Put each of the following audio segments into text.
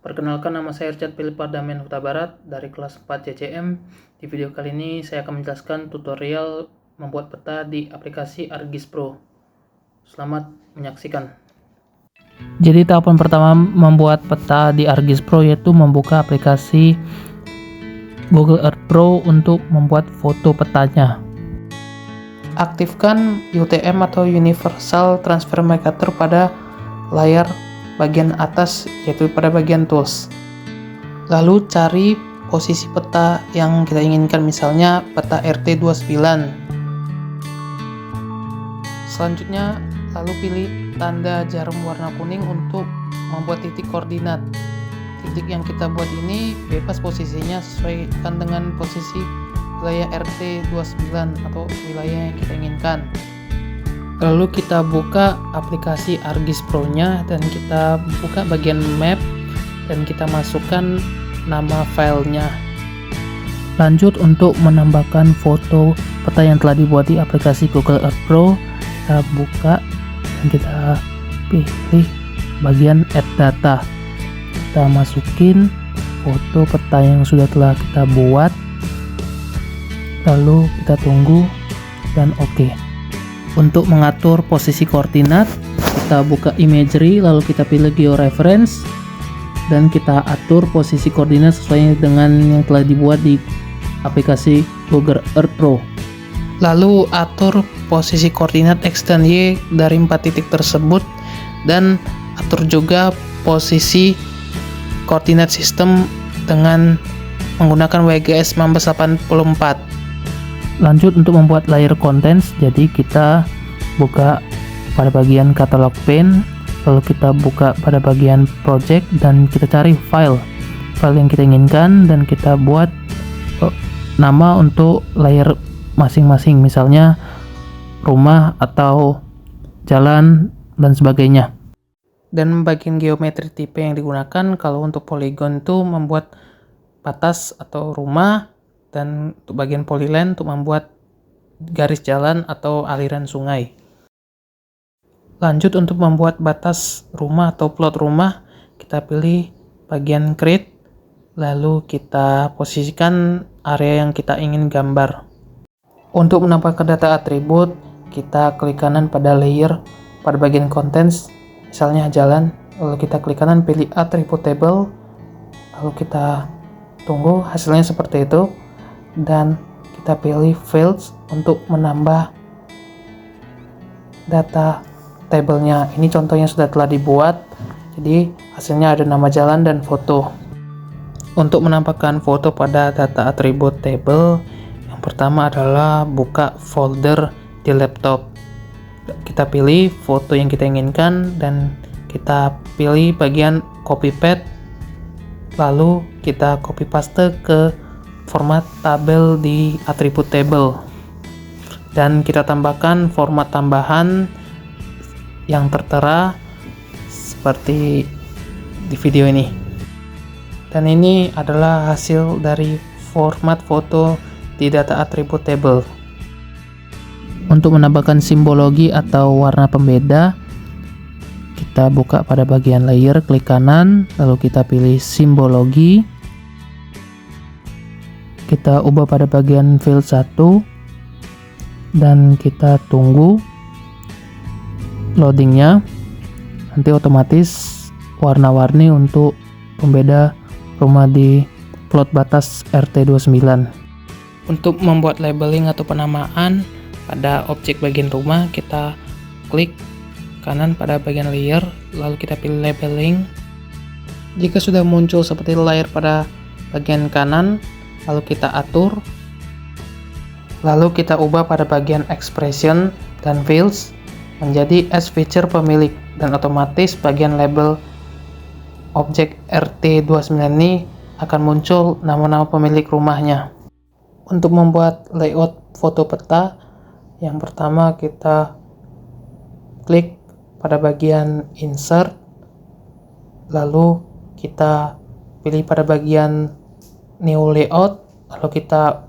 Perkenalkan, nama saya Richard Philip Pardamian Huta Barat dari kelas 4 CCM. Di video kali ini saya akan menjelaskan tutorial membuat peta di aplikasi ArcGIS Pro. Selamat menyaksikan. Jadi tahapan pertama membuat peta di ArcGIS Pro yaitu membuka aplikasi Google Earth Pro untuk membuat foto petanya. Aktifkan UTM atau Universal Transfer Mercator pada layar bagian atas, yaitu pada bagian tools. Lalu cari posisi peta yang kita inginkan, misalnya peta RT29. Selanjutnya lalu pilih tanda jarum warna kuning untuk membuat titik koordinat. Titik yang kita buat ini bebas posisinya, sesuaikan dengan posisi wilayah RT29 atau wilayah yang kita inginkan. Lalu kita buka aplikasi ArcGIS Pro-nya dan kita buka bagian map dan kita masukkan nama filenya. Lanjut, untuk menambahkan foto peta yang telah dibuat di aplikasi Google Earth Pro, kita buka dan kita pilih bagian Add Data. Kita masukin foto peta yang telah kita buat, lalu kita tunggu dan oke. Untuk mengatur posisi koordinat, kita buka imagery, lalu kita pilih georeference dan kita atur posisi koordinat sesuai dengan yang telah dibuat di aplikasi Google Earth Pro. Lalu atur posisi koordinat X dan Y dari 4 titik tersebut dan atur juga posisi koordinat sistem dengan menggunakan WGS 1984. Lanjut untuk membuat layer contents, jadi kita buka pada bagian catalog pane, lalu kita buka pada bagian project dan kita cari file yang kita inginkan dan kita buat nama untuk layer masing-masing, misalnya rumah atau jalan dan sebagainya. Dan bagian geometri tipe yang digunakan, kalau untuk polygon itu membuat batas atau rumah, dan untuk bagian polyline untuk membuat garis jalan atau aliran sungai. Lanjut, untuk membuat batas rumah atau plot rumah, kita pilih bagian create, lalu kita posisikan area yang kita ingin gambar. Untuk menambahkan data atribut, kita klik kanan pada layer pada bagian contents, misalnya jalan, lalu kita klik kanan pilih attribute table, lalu kita tunggu hasilnya seperti itu. Dan kita pilih fields untuk menambah data tabelnya. Ini contohnya sudah telah dibuat, jadi hasilnya ada nama jalan dan foto. Untuk menambahkan foto pada data atribut table, yang pertama adalah buka folder di laptop. Kita pilih foto yang kita inginkan dan kita pilih bagian copy paste, lalu kita copy paste ke format tabel di atribut table dan kita tambahkan format tambahan yang tertera seperti di video ini. Dan ini adalah hasil dari format foto di data atribut table. Untuk menambahkan simbologi atau warna pembeda, kita buka pada bagian layer, klik kanan, lalu kita pilih simbologi. Kita ubah pada bagian field 1 dan kita tunggu loadingnya. Nanti otomatis warna-warni untuk pembeda rumah di plot batas RT29. Untuk membuat labeling atau penamaan pada objek bagian rumah, kita klik kanan pada bagian layer, lalu kita pilih labeling. Jika sudah muncul seperti layar pada bagian kanan, lalu kita atur, lalu kita ubah pada bagian expression dan fields menjadi as feature pemilik, dan otomatis bagian label objek RT29 ini akan muncul nama-nama pemilik rumahnya. Untuk membuat layout foto peta, yang pertama kita klik pada bagian insert, lalu kita pilih pada bagian new layout, lalu kita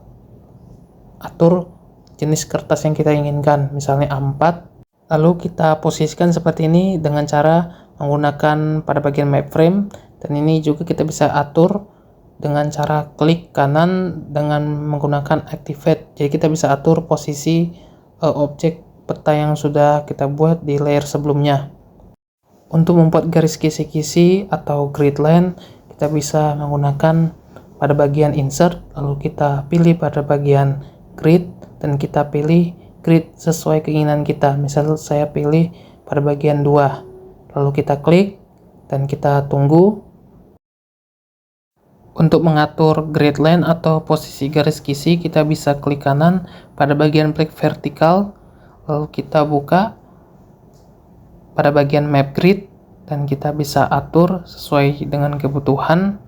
atur jenis kertas yang kita inginkan, misalnya A4, lalu kita posisikan seperti ini dengan cara menggunakan pada bagian map frame Dan ini juga kita bisa atur dengan cara klik kanan dengan menggunakan activate. Jadi kita bisa atur posisi objek peta yang sudah kita buat di layer sebelumnya. Untuk membuat garis kisi-kisi atau grid line, kita bisa menggunakan pada bagian insert, lalu kita pilih pada bagian grid, dan kita pilih grid sesuai keinginan kita. Misal saya pilih pada bagian 2, lalu kita klik dan kita tunggu. Untuk mengatur grid line atau posisi garis kisi, kita bisa klik kanan pada bagian klik vertikal, lalu kita buka pada bagian map grid, dan kita bisa atur sesuai dengan kebutuhan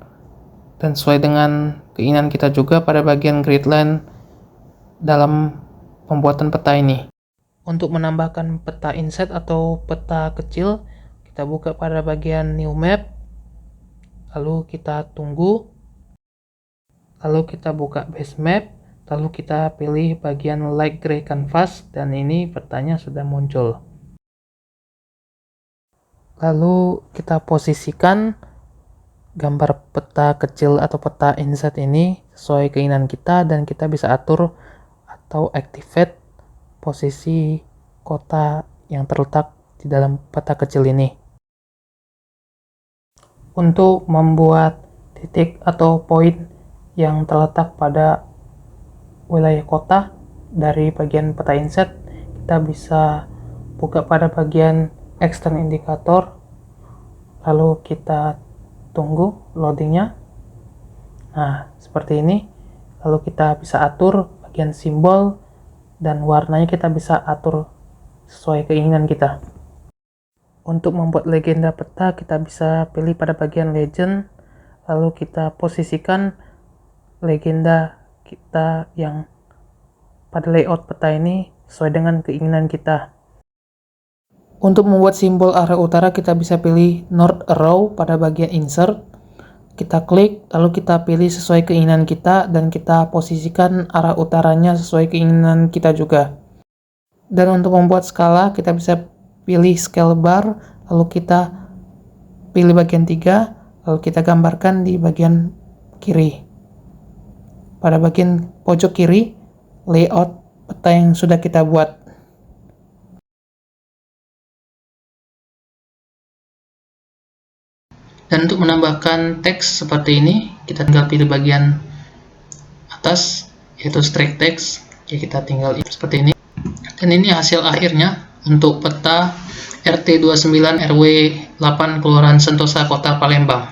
dan sesuai dengan keinginan kita juga pada bagian grid line dalam pembuatan peta ini. Untuk menambahkan peta inset atau peta kecil, kita buka pada bagian new map, lalu kita tunggu, lalu kita buka base map, lalu kita pilih bagian light gray canvas, dan ini petanya sudah muncul. Lalu kita posisikan gambar peta kecil atau peta inset ini sesuai keinginan kita, dan kita bisa atur atau activate posisi kota yang terletak di dalam peta kecil ini. Untuk membuat titik atau poin yang terletak pada wilayah kota dari bagian peta inset, kita bisa buka pada bagian extend indikator, lalu kita tunggu loadingnya. Nah, seperti ini. Lalu kita bisa atur bagian simbol dan warnanya, kita bisa atur sesuai keinginan kita. Untuk membuat legenda peta, kita bisa pilih pada bagian legend, lalu kita posisikan legenda kita yang pada layout peta ini sesuai dengan keinginan kita. Untuk membuat simbol arah utara, kita bisa pilih north arrow pada bagian insert. Kita klik, lalu kita pilih sesuai keinginan kita, dan kita posisikan arah utaranya sesuai keinginan kita juga. Dan untuk membuat skala, kita bisa pilih scale bar, lalu kita pilih bagian 3, lalu kita gambarkan di bagian kiri. Pada bagian pojok kiri, layout peta yang sudah kita buat. Dan untuk menambahkan teks seperti ini, kita tinggal pilih bagian atas, yaitu strike text. Ya, kita tinggal seperti ini. Dan ini hasil akhirnya untuk peta RT29 RW 8 Kelurahan Sentosa, Kota Palembang.